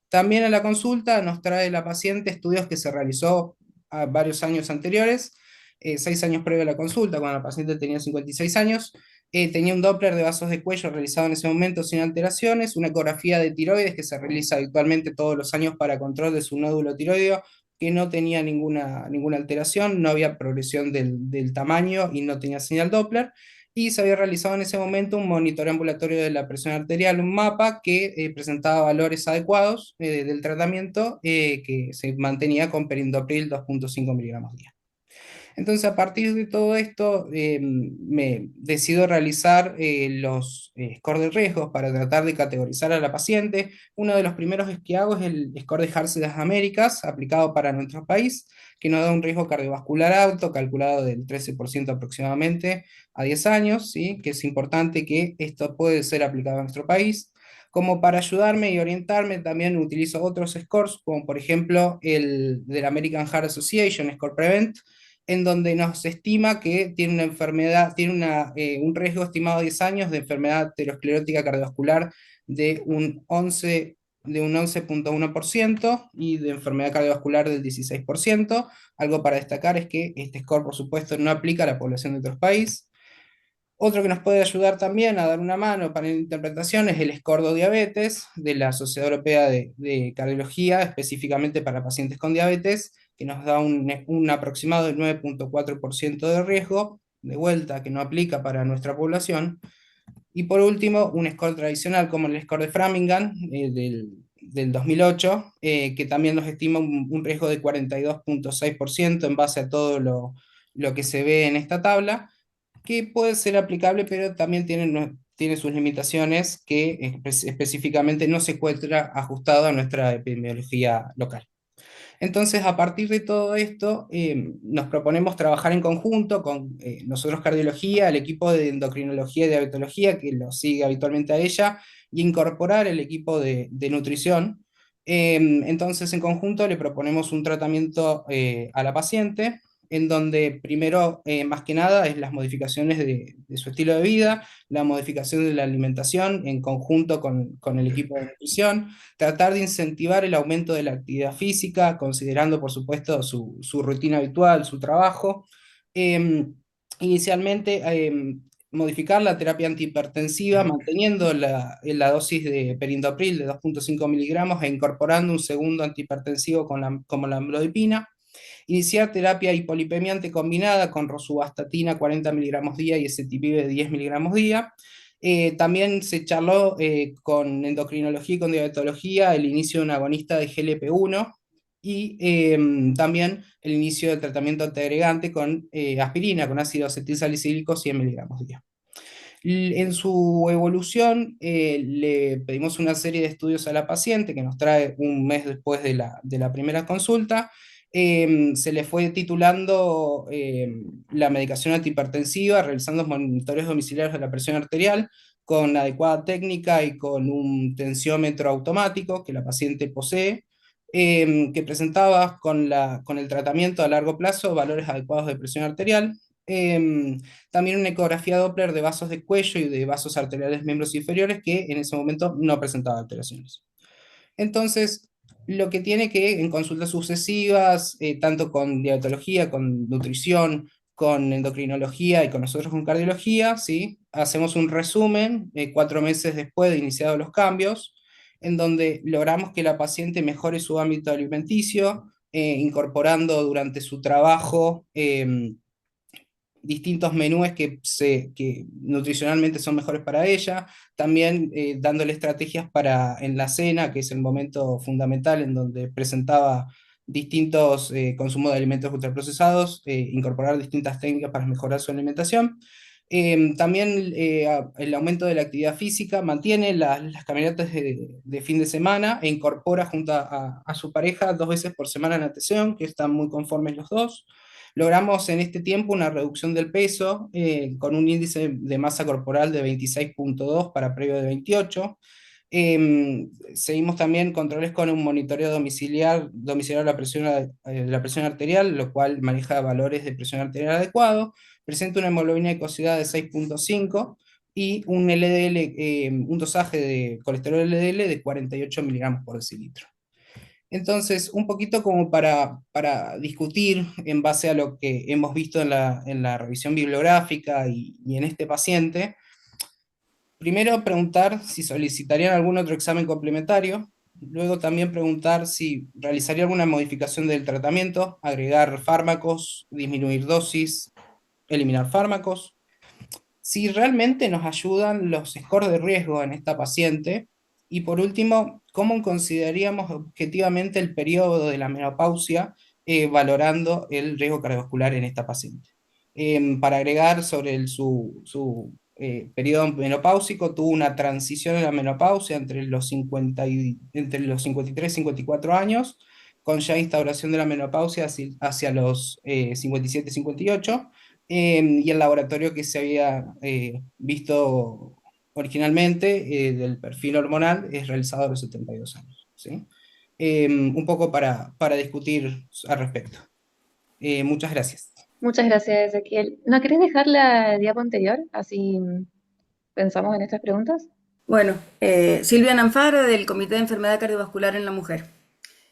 También en la consulta nos trae la paciente estudios que se realizó a varios años anteriores, 6 años previo a la consulta, cuando la paciente tenía 56 años. Tenía un Doppler de vasos de cuello realizado en ese momento sin alteraciones, una ecografía de tiroides que se realiza habitualmente todos los años para control de su nódulo tiroideo, que no tenía ninguna alteración, no había progresión del tamaño y no tenía señal Doppler, y se había realizado en ese momento un monitoreo ambulatorio de la presión arterial, un mapa que presentaba valores adecuados del tratamiento, que se mantenía con perindopril 2,5 miligramos día. Entonces, a partir de todo esto, me decido realizar los scores de riesgos para tratar de categorizar a la paciente. Uno de los primeros que hago es el score de Hearts de las Américas, aplicado para nuestro país, que nos da un riesgo cardiovascular alto, calculado del 13% aproximadamente a 10 años, ¿sí? Que es importante que esto puede ser aplicado a nuestro país. Como para ayudarme y orientarme, también utilizo otros scores, como por ejemplo el del American Heart Association, Score Prevent, en donde nos estima que tiene una enfermedad, un riesgo estimado de 10 años de enfermedad aterosclerótica cardiovascular de un 11,1% y de enfermedad cardiovascular del 16%. Algo para destacar es que este score, por supuesto, no aplica a la población de otros países. Otro que nos puede ayudar también a dar una mano para la interpretación es el score de diabetes de la Sociedad Europea de Cardiología, específicamente para pacientes con diabetes, que nos da un aproximado del 9,4% de riesgo, de vuelta, que no aplica para nuestra población. Y por último, un score tradicional como el score de Framingham del 2008, que también nos estima un riesgo de 42,6% en base a todo lo que se ve en esta tabla, que puede ser aplicable, pero también tiene sus limitaciones que específicamente no se encuentra ajustado a nuestra epidemiología local. Entonces, a partir de todo esto, nos proponemos trabajar en conjunto con nosotros cardiología, el equipo de endocrinología y diabetología, que lo sigue habitualmente a ella, y incorporar el equipo de nutrición. Entonces, en conjunto le proponemos un tratamiento a la paciente, en donde primero, más que nada, es las modificaciones de su estilo de vida, la modificación de la alimentación en conjunto con el equipo de nutrición, tratar de incentivar el aumento de la actividad física, considerando, por supuesto, su rutina habitual, su trabajo. Inicialmente, modificar la terapia antihipertensiva, manteniendo la dosis de perindopril de 2,5 miligramos e incorporando un segundo antihipertensivo como la amlodipina. Iniciar terapia hipolipemiante combinada con rosuvastatina 40 miligramos día y ezetimibe 10 miligramos día. También se charló con endocrinología y con diabetología el inicio de un agonista de GLP-1 y también el inicio del tratamiento antiagregante con aspirina, con ácido acetilsalicílico 100 miligramos día. En su evolución, le pedimos una serie de estudios a la paciente que nos trae un mes después de la primera consulta. Se le fue titulando la medicación antihipertensiva, realizando monitores domiciliarios de la presión arterial con adecuada técnica y con un tensiómetro automático que la paciente posee, que presentaba con el tratamiento a largo plazo valores adecuados de presión arterial. También una ecografía Doppler de vasos de cuello y de vasos arteriales miembros inferiores que en ese momento no presentaba alteraciones. Entonces, lo que tiene que en consultas sucesivas, tanto con diabetología, con nutrición, con endocrinología y con nosotros con cardiología, ¿sí? Hacemos un resumen 4 meses después de iniciados los cambios, en donde logramos que la paciente mejore su ámbito alimenticio, incorporando durante su trabajo distintos menús que nutricionalmente son mejores para ella, también dándole estrategias para en la cena, que es el momento fundamental en donde presentaba distintos consumos de alimentos ultraprocesados, incorporar distintas técnicas para mejorar su alimentación. También el aumento de la actividad física, mantiene las caminatas de fin de semana e incorpora junto a su pareja 2 veces por semana natación, que están muy conformes los dos. Logramos en este tiempo una reducción del peso con un índice de masa corporal de 26,2 para previo de 28. Seguimos también controles con un monitoreo domiciliar de la presión arterial, lo cual maneja valores de presión arterial adecuado. Presenta una hemoglobina glicosilada de 6,5 y un LDL, un dosaje de colesterol LDL de 48 miligramos por decilitro. Entonces, un poquito como para discutir en base a lo que hemos visto en la revisión bibliográfica y en este paciente, primero preguntar si solicitarían algún otro examen complementario, luego también preguntar si realizaría alguna modificación del tratamiento, agregar fármacos, disminuir dosis, eliminar fármacos, si realmente nos ayudan los scores de riesgo en esta paciente, y por último, cómo consideraríamos objetivamente el periodo de la menopausia valorando el riesgo cardiovascular en esta paciente. Para agregar sobre su periodo menopáusico, tuvo una transición en la menopausia entre los 53 y 54 años, con ya instauración de la menopausia hacia los 57 y 58, y el laboratorio que se había visto originalmente del perfil hormonal es realizado a los 72 años, ¿sí? Un poco para discutir al respecto. Muchas gracias. Muchas gracias, Ezequiel. ¿No querés dejar la diapo anterior? Así pensamos en estas preguntas. Bueno, Silvia Nanfara del Comité de Enfermedad Cardiovascular en la Mujer,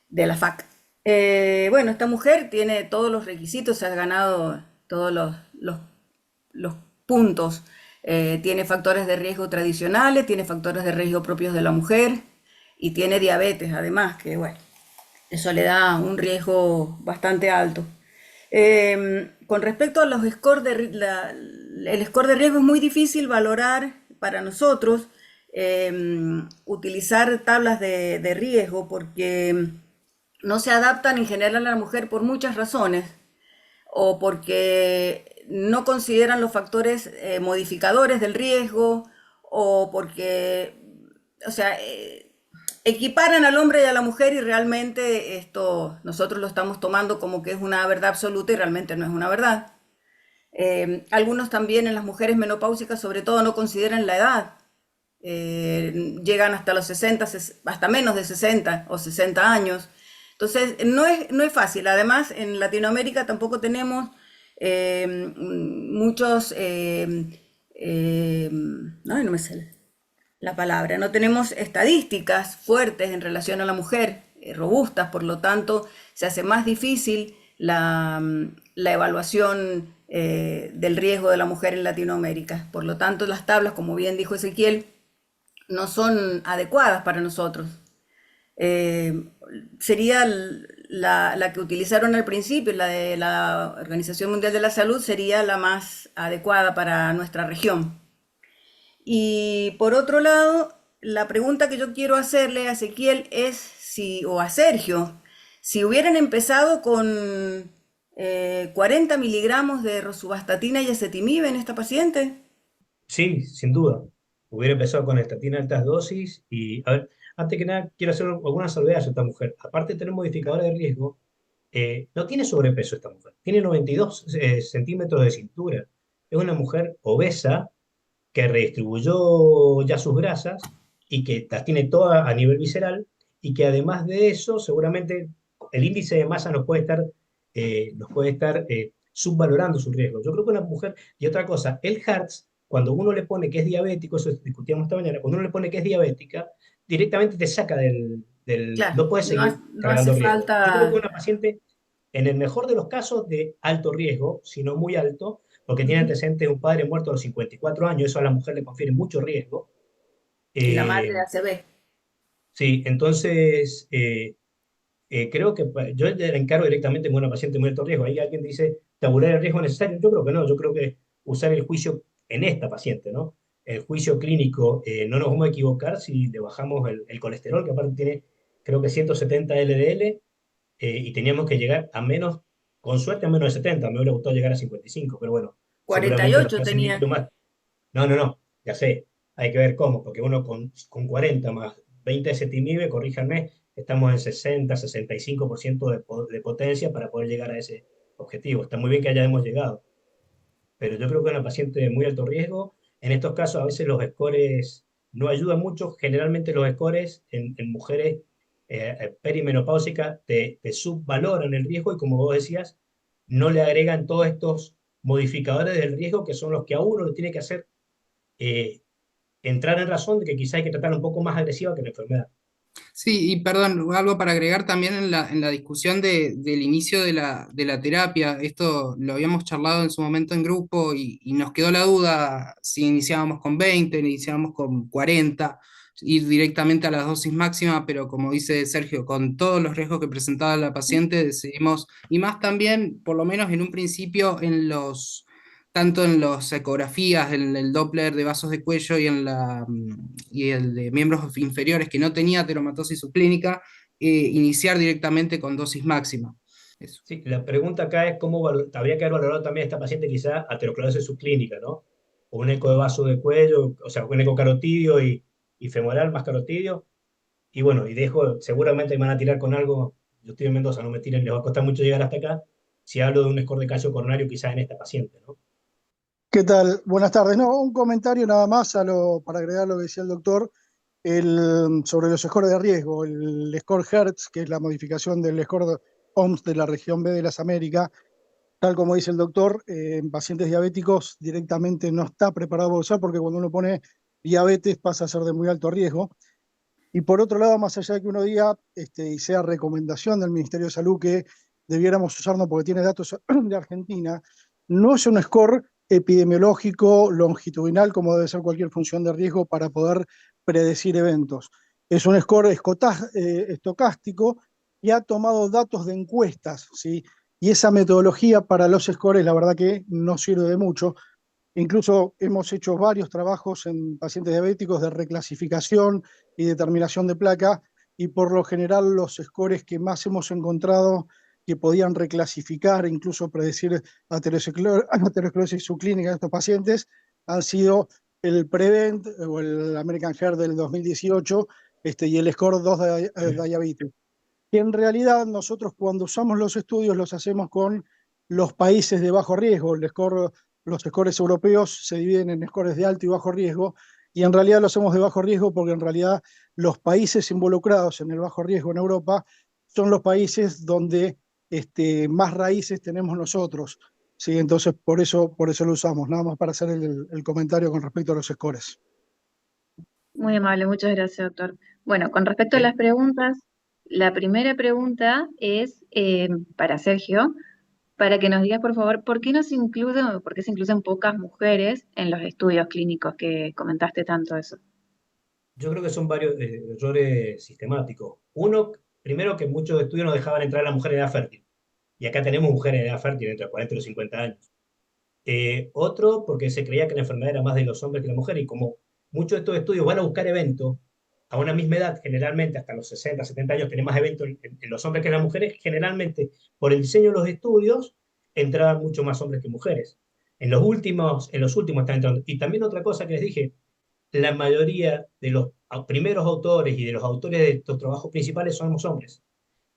de la FAC. Bueno, esta mujer tiene todos los requisitos, se ha ganado todos los puntos. Tiene factores de riesgo tradicionales, tiene factores de riesgo propios de la mujer y tiene diabetes además, que bueno, Eso le da un riesgo bastante alto. Con respecto a los scores el score de riesgo es muy difícil valorar para nosotros, utilizar tablas de riesgo porque no se adaptan en general a la mujer por muchas razones o porque no consideran los factores modificadores del riesgo o porque, o sea, equiparan al hombre y a la mujer y realmente esto nosotros lo estamos tomando como que es una verdad absoluta y realmente no es una verdad. Algunos también en las mujeres menopáusicas sobre todo no consideran la edad. Llegan hasta los 60, hasta menos de 60 o 60 años. Entonces, no es fácil. Además, en Latinoamérica tampoco tenemos muchos, no me sale la palabra, no tenemos estadísticas fuertes en relación a la mujer, robustas, por lo tanto, se hace más difícil la evaluación del riesgo de la mujer en Latinoamérica. Por lo tanto, las tablas, como bien dijo Ezequiel, no son adecuadas para nosotros. Eh, Sería la que utilizaron al principio, la de la Organización Mundial de la Salud, sería la más adecuada para nuestra región. Y por otro lado, la pregunta que yo quiero hacerle a Ezequiel es si, o a Sergio, si hubieran empezado con 40 miligramos de rosuvastatina y ezetimibe en esta paciente. Sí, sin duda. Hubiera empezado con estatina altas dosis y, a ver, antes que nada, quiero hacer alguna salvedad a esta mujer. Aparte de tener modificadores de riesgo, no tiene sobrepeso esta mujer. Tiene 92 centímetros de cintura. Es una mujer obesa que redistribuyó ya sus grasas y que las tiene todas a nivel visceral y que además de eso, seguramente el índice de masa nos puede estar subvalorando su riesgo. Yo creo que una mujer, y otra cosa, el Hertz, cuando uno le pone que es diabético, eso discutíamos esta mañana, cuando uno le pone que es diabética, directamente te saca Claro, no puedes seguir no hace cargando riesgo. Yo creo que falta. una paciente, en el mejor de los casos, de alto riesgo, si no muy alto, porque tiene Ujú. antecedentes de un padre muerto a los 54 años, eso a la mujer le confiere mucho riesgo. Y la madre de Eh, ACV. sí, entonces creo que yo le encargo directamente con una paciente muy alto riesgo. Ahí alguien dice, tabular el riesgo necesario. Yo creo que no, yo creo que usar el juicio en esta paciente, ¿no? El juicio clínico, no nos vamos a equivocar si le bajamos el colesterol, que aparte tiene, creo que 170 LDL, y teníamos que llegar a menos, con suerte a menos de 70. Me hubiera gustado llegar a 55, pero bueno, Cuarenta y seguramente nos ocho pasen tenía. mil más. No, no, no, ya sé, hay que ver cómo, porque uno con 40 más 20 de cetimib, corríjanme, estamos en 60-65% de potencia para poder llegar a ese objetivo. Está muy bien que hayamos llegado, pero yo creo que una paciente de muy alto riesgo, en estos casos a veces los scores no ayudan mucho, generalmente los scores en mujeres perimenopáusicas te subvaloran el riesgo y como vos decías, no le agregan todos estos modificadores del riesgo que son los que a uno le tiene que hacer eh, entrar en razón de que quizá hay que tratar un poco más agresiva que la enfermedad. Sí, y perdón, algo para agregar también en la discusión del inicio de la terapia. Esto lo habíamos charlado en su momento en grupo y nos quedó la duda si iniciábamos con 20, iniciábamos con 40, ir directamente a la dosis máxima, pero como dice Sergio, con todos los riesgos que presentaba la paciente, decidimos, y más también, por lo menos en un principio, tanto en las ecografías, en el Doppler de vasos de cuello y el de miembros inferiores que no tenía teromatosis subclínica, iniciar directamente con dosis máxima. Eso. Sí, la pregunta acá es cómo habría que haber valorado también a esta paciente quizá aterosclerosis subclínica, ¿no? O un eco de vaso de cuello, o sea, un eco carotidio y femoral más carotidio. Y bueno, y dejo, seguramente me van a tirar con algo, yo estoy en Mendoza, no me tiren, les va a costar mucho llegar hasta acá, si hablo de un score de calcio coronario quizá en esta paciente, ¿no? ¿Qué tal? Buenas tardes. No, un comentario nada más para agregar lo que decía el doctor sobre los scores de riesgo. El score Hertz, que es la modificación del score OMS de la región B de las Américas, tal como dice el doctor, en pacientes diabéticos directamente no está preparado para usar porque cuando uno pone diabetes pasa a ser de muy alto riesgo. Y por otro lado, más allá de que uno diga y sea recomendación del Ministerio de Salud que debiéramos usarlo porque tiene datos de Argentina, no es un score epidemiológico longitudinal como debe ser cualquier función de riesgo para poder predecir eventos. Es un score estocástico y ha tomado datos de encuestas, ¿sí? Y esa metodología para los scores, la verdad que no sirve de mucho. Incluso hemos hecho varios trabajos en pacientes diabéticos de reclasificación y determinación de placa, y por lo general los scores que más hemos encontrado que podían reclasificar, incluso predecir aterosclerosis subclínica de estos pacientes, han sido el PREVENT o el American Heart del 2018 y el Score 2 de Diabetes. Que en realidad nosotros cuando usamos los estudios los hacemos con los países de bajo riesgo. Los scores europeos se dividen en scores de alto y bajo riesgo, y en realidad lo hacemos de bajo riesgo porque en realidad los países involucrados en el bajo riesgo en Europa son los países donde más raíces tenemos nosotros. Sí, entonces por eso lo usamos, nada más para hacer el comentario con respecto a los scores. Muy amable, muchas gracias, doctor. Bueno, con respecto a las Ok. preguntas, la primera pregunta es para Sergio, para que nos digas, por favor, ¿por qué no se incluye o por qué se incluyen pocas mujeres en los estudios clínicos que comentaste tanto eso? Yo creo que son varios errores sistemáticos. Uno, primero que muchos estudios no dejaban entrar a la mujer en edad fértil. Y acá tenemos mujeres en edad fértil entre los 40 y los 50 años. Otro, porque se creía que la enfermedad era más de los hombres que la mujer, y como muchos de estos estudios van a buscar eventos a una misma edad, generalmente hasta los 60, 70 años, tiene más eventos en los hombres que en las mujeres, generalmente por el diseño de los estudios entraban mucho más hombres que mujeres. En los últimos están entrando. Y también otra cosa que les dije, la mayoría de los primeros autores y de los autores de estos trabajos principales somos hombres.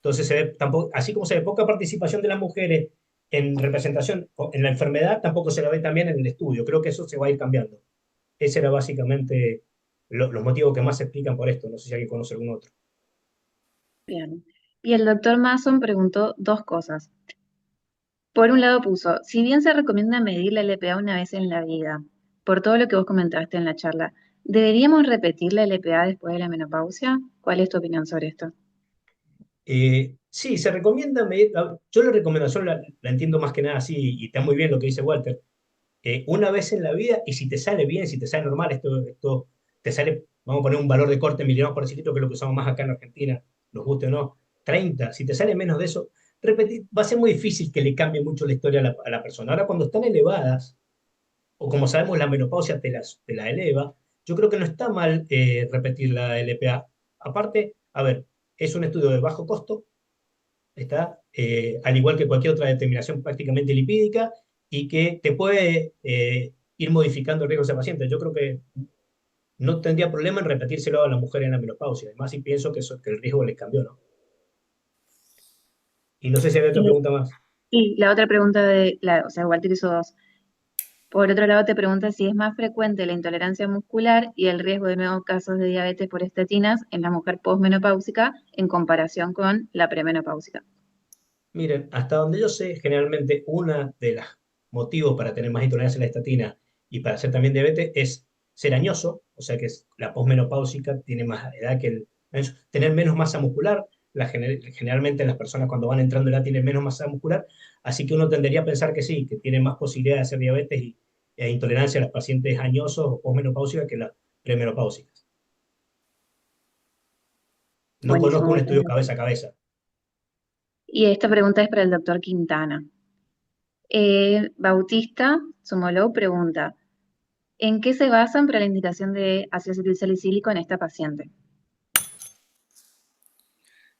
Entonces, tampoco, así como se ve poca participación de las mujeres en representación en la enfermedad, tampoco se la ve también en el estudio. Creo que eso se va a ir cambiando. Ese era básicamente los motivos que más se explican por esto. No sé si alguien conoce algún otro. Bien. Y el doctor Mason preguntó dos cosas. Por un lado puso, si bien se recomienda medir la LPA una vez en la vida, por todo lo que vos comentaste en la charla, ¿deberíamos repetir la LPA después de la menopausia? ¿Cuál es tu opinión sobre esto? Sí, se recomienda medir. Yo la recomendación la entiendo más que nada así, y está muy bien lo que dice Walter. Una vez en la vida, y si te sale bien, si te sale normal, esto te sale, vamos a poner un valor de corte en miligramos por decilitro, que es lo que usamos más acá en Argentina, nos guste o no, 30. Si te sale menos de eso, repetir, va a ser muy difícil que le cambie mucho la historia a la persona. Ahora, cuando están elevadas, o como sabemos, la menopausia te la eleva, yo creo que no está mal repetir la LPA. Aparte, a ver, es un estudio de bajo costo, está, al igual que cualquier otra determinación prácticamente lipídica, y que te puede ir modificando el riesgo de ese paciente. Yo creo que no tendría problema en repetírselo a la mujer en la menopausia. Además, sí pienso que el riesgo les cambió, ¿no? Y no sé si hay otra Y, pregunta más. y la otra pregunta o sea, Walter hizo dos. Por otro lado, te pregunta si es más frecuente la intolerancia muscular y el riesgo de nuevos casos de diabetes por estatinas en la mujer posmenopáusica en comparación con la premenopáusica. Miren, hasta donde yo sé, generalmente uno de los motivos para tener más intolerancia a la estatina y para hacer también diabetes es ser añoso, o sea que la posmenopáusica tiene más edad que tener menos masa muscular. Generalmente las personas cuando van entrando en edad tienen menos masa muscular, así que uno tendería a pensar que sí, que tiene más posibilidad de hacer diabetes e intolerancia a los pacientes añosos o posmenopáusicas que las premenopáusicas. No Buenísimo, conozco un muchas estudio gracias. cabeza a cabeza. Y esta pregunta es para el doctor Quintana. Bautista Sumolou pregunta, ¿en qué se basan para la indicación de ácido acetilsalicílico en esta paciente?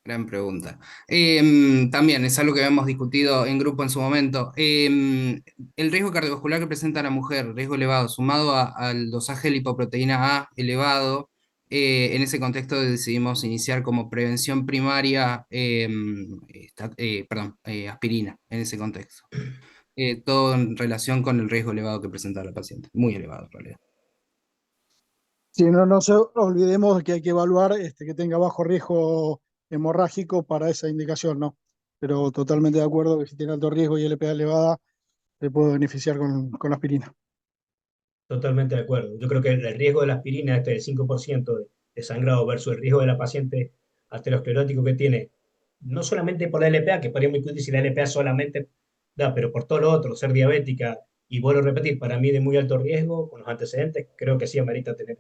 Gran pregunta. También es algo que hemos discutido en grupo en su momento. El riesgo cardiovascular que presenta la mujer, riesgo elevado, sumado al dosaje de lipoproteína A elevado, en ese contexto decidimos iniciar como prevención primaria, aspirina, en ese contexto. Todo en relación con el riesgo elevado que presenta la paciente, muy elevado en realidad. Si no nos olvidemos que hay que evaluar que tenga bajo riesgo hemorrágico para esa indicación, ¿no? Pero totalmente de acuerdo que si tiene alto riesgo y LPA elevada, se puede beneficiar con la aspirina. Totalmente de acuerdo. Yo creo que el riesgo de la aspirina, del 5% de sangrado versus el riesgo de la paciente aterosclerótico que tiene, no solamente por la LPA, que podría muy discutir si la LPA solamente da, pero por todo lo otro, ser diabética, y vuelvo a repetir, para mí de muy alto riesgo, con los antecedentes, creo que sí amerita tener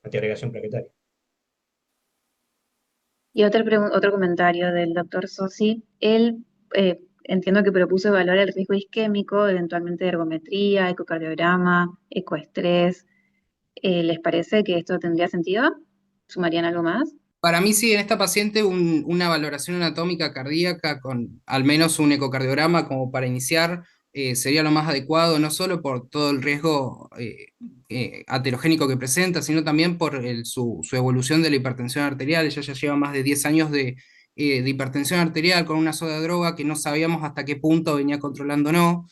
antiagregación plaquetaria. Y otro comentario del doctor Sossi, él entiendo que propuso evaluar el riesgo isquémico, eventualmente de ergometría, ecocardiograma, ecoestrés. ¿Les parece que esto tendría sentido? ¿Sumarían algo más? Para mí sí, en esta paciente una valoración anatómica cardíaca con al menos un ecocardiograma como para iniciar sería lo más adecuado, no solo por todo el riesgo aterogénico que presenta, sino también por su evolución de la hipertensión arterial. Ella ya lleva más de 10 años de hipertensión arterial con una sola droga que no sabíamos hasta qué punto venía controlando o no.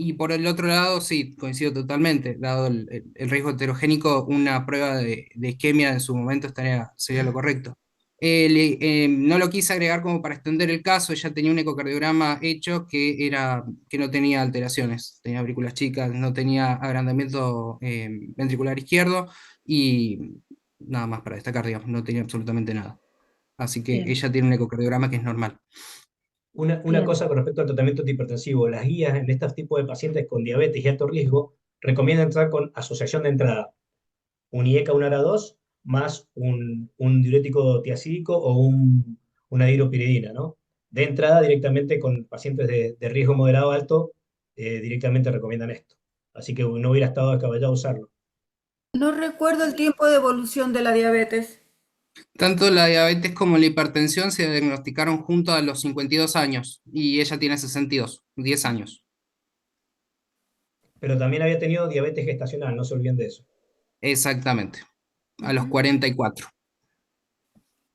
Y por el otro lado, sí, coincido totalmente, dado el riesgo heterogénico, una prueba de isquemia en su momento sería lo correcto. No lo quise agregar como para extender el caso, ella tenía un ecocardiograma hecho que no tenía alteraciones, tenía aurículas chicas, no tenía agrandamiento ventricular izquierdo y nada más para destacar, digamos, no tenía absolutamente nada. Así que Bien, ella tiene un ecocardiograma que es normal. Una bien. cosa con respecto al tratamiento antihipertensivo, las guías en estos tipos de pacientes con diabetes y alto riesgo recomiendan entrar con asociación de entrada, un IECA, un ARA2, más un diurético tiacídico o una hidropiridina, ¿no? De entrada, directamente con pacientes de riesgo moderado alto, directamente recomiendan esto. Así que no hubiera estado descabellado usarlo. No recuerdo el tiempo de evolución de la diabetes. Tanto la diabetes como la hipertensión se diagnosticaron juntos a los 52 años y ella tiene 62, 10 años. Pero también había tenido diabetes gestacional, no se olviden de eso. Exactamente, a los Ujú. 44.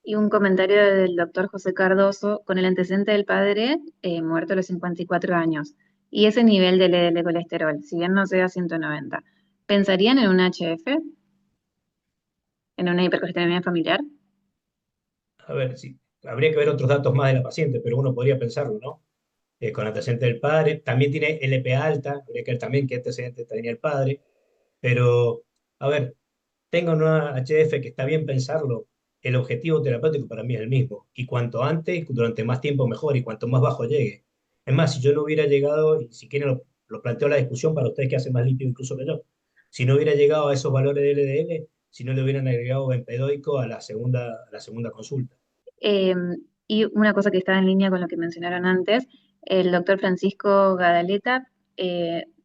Y un comentario del doctor José Cardoso, con el antecedente del padre, muerto a los 54 años, y ese nivel de LDL colesterol, si bien no sea 190, ¿pensarían en un HF, en una hipercolesterolemia familiar? A ver, sí, habría que ver otros datos más de la paciente, pero uno podría pensarlo, ¿no? Con antecedente del padre, también tiene LPA alta, habría que ver también qué antecedente tenía el padre, pero, a ver, tengo una HF que está bien pensarlo, el objetivo terapéutico para mí es el mismo, y cuanto antes, durante más tiempo mejor, y cuanto más bajo llegue. Es más, si yo no hubiera llegado, y si quieren lo planteo la discusión para ustedes que hacen más limpio incluso que yo, si no hubiera llegado a esos valores de LDL, si no le hubieran agregado bempedoico a la segunda consulta. Eh, y una cosa que está en línea con lo que mencionaron antes, el doctor Francisco Gadaleta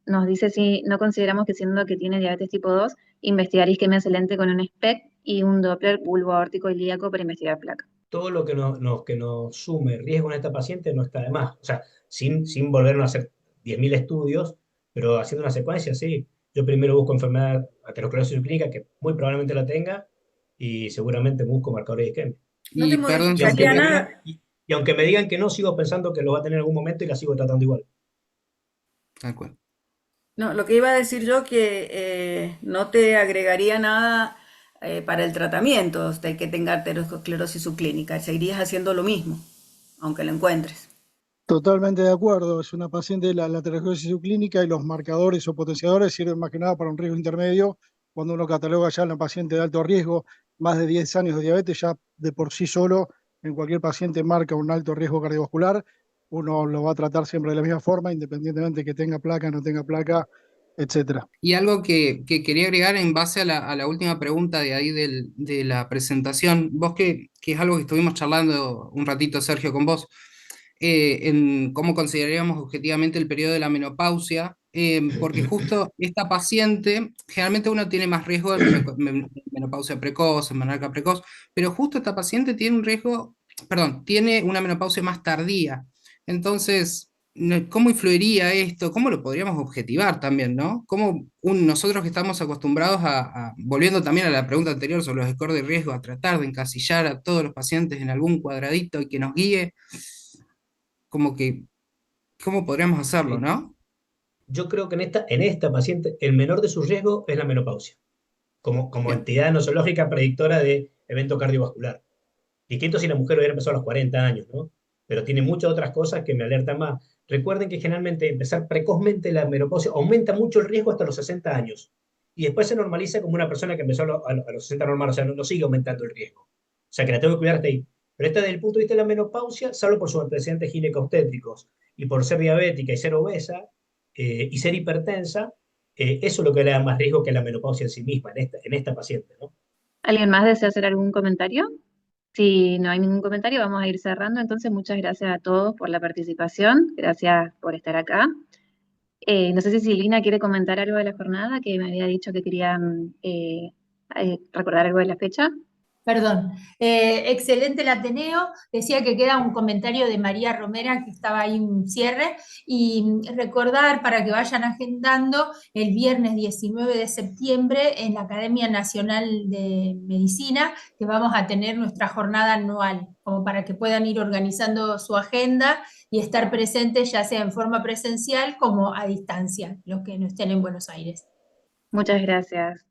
nos dice si no consideramos que siendo que tiene diabetes tipo 2, investigar isquemia excelente con un SPECT y un Doppler bulbo aórtico ilíaco para investigar placa. Todo lo que que nos sume riesgo en esta paciente no está de más. O sea, sin volvernos a hacer 10.000 estudios, pero haciendo una secuencia, sí. Yo primero busco enfermedad aterosclerosis subclínica, que muy probablemente la tenga, y seguramente busco marcadores de isquemia. ¿No te Y perdón, Y aunque modificaría me nada? digan, y aunque me digan que no, sigo pensando que lo va a tener en algún momento y la sigo tratando igual. tal cual. No, lo que iba a decir yo que no te agregaría nada para el tratamiento de que tenga arteriosclerosis subclínica. Seguirías haciendo lo mismo, aunque lo encuentres. Totalmente de acuerdo. Es una paciente de la aterosclerosis subclínica y los marcadores o potenciadores sirven más que nada para un riesgo intermedio. Cuando uno cataloga ya a una paciente de alto riesgo, más de 10 años de diabetes, ya de por sí solo en cualquier paciente marca un alto riesgo cardiovascular. Uno lo va a tratar siempre de la misma forma, independientemente que tenga placa, no tenga placa, etcétera. Y algo que quería agregar en base a la última pregunta de ahí de la presentación, vos que es algo que estuvimos charlando un ratito, Sergio, con vos, en cómo consideraríamos objetivamente el periodo de la menopausia, porque justo esta paciente, generalmente uno tiene más riesgo de menopausia precoz, en menarca precoz, pero justo esta paciente tiene un riesgo, perdón, tiene una menopausia más tardía. Entonces, ¿cómo influiría esto? ¿Cómo lo podríamos objetivar también, ¿no? ¿Cómo nosotros que estamos acostumbrados volviendo también a la pregunta anterior sobre los scores de riesgo, a tratar de encasillar a todos los pacientes en algún cuadradito y que nos guíe, como que, ¿cómo podríamos hacerlo, Sí. no? Yo creo que en esta paciente el menor de su riesgo es la menopausia, como Bien. entidad nosológica predictora de evento cardiovascular. Distinto si la mujer hubiera empezado a los 40 años, ¿no? Pero tiene muchas otras cosas que me alertan más. Recuerden que generalmente empezar precozmente la menopausia aumenta mucho el riesgo hasta los 60 años. Y después se normaliza como una persona que empezó a los 60 normal, o sea, no sigue aumentando el riesgo. O sea, que la tengo que cuidar hasta ahí. Pero esta desde el punto de vista de la menopausia, salvo por sus antecedentes ginecobstétricos y por ser diabética y ser obesa y ser hipertensa, eso es lo que le da más riesgo que la menopausia en sí misma, en esta paciente, ¿no? ¿Alguien más desea hacer algún comentario? Si no hay ningún comentario, vamos a ir cerrando. Entonces, muchas gracias a todos por la participación. Gracias por estar acá. No sé si Silvina quiere comentar algo de la jornada, que me había dicho que querían recordar algo de la fecha. Perdón. Excelente el Ateneo. Decía que queda un comentario de María Romera, que estaba ahí un cierre, y recordar para que vayan agendando el viernes 19 de septiembre en la Academia Nacional de Medicina, que vamos a tener nuestra jornada anual, como para que puedan ir organizando su agenda y estar presentes, ya sea en forma presencial como a distancia, los que no estén en Buenos Aires. Muchas gracias.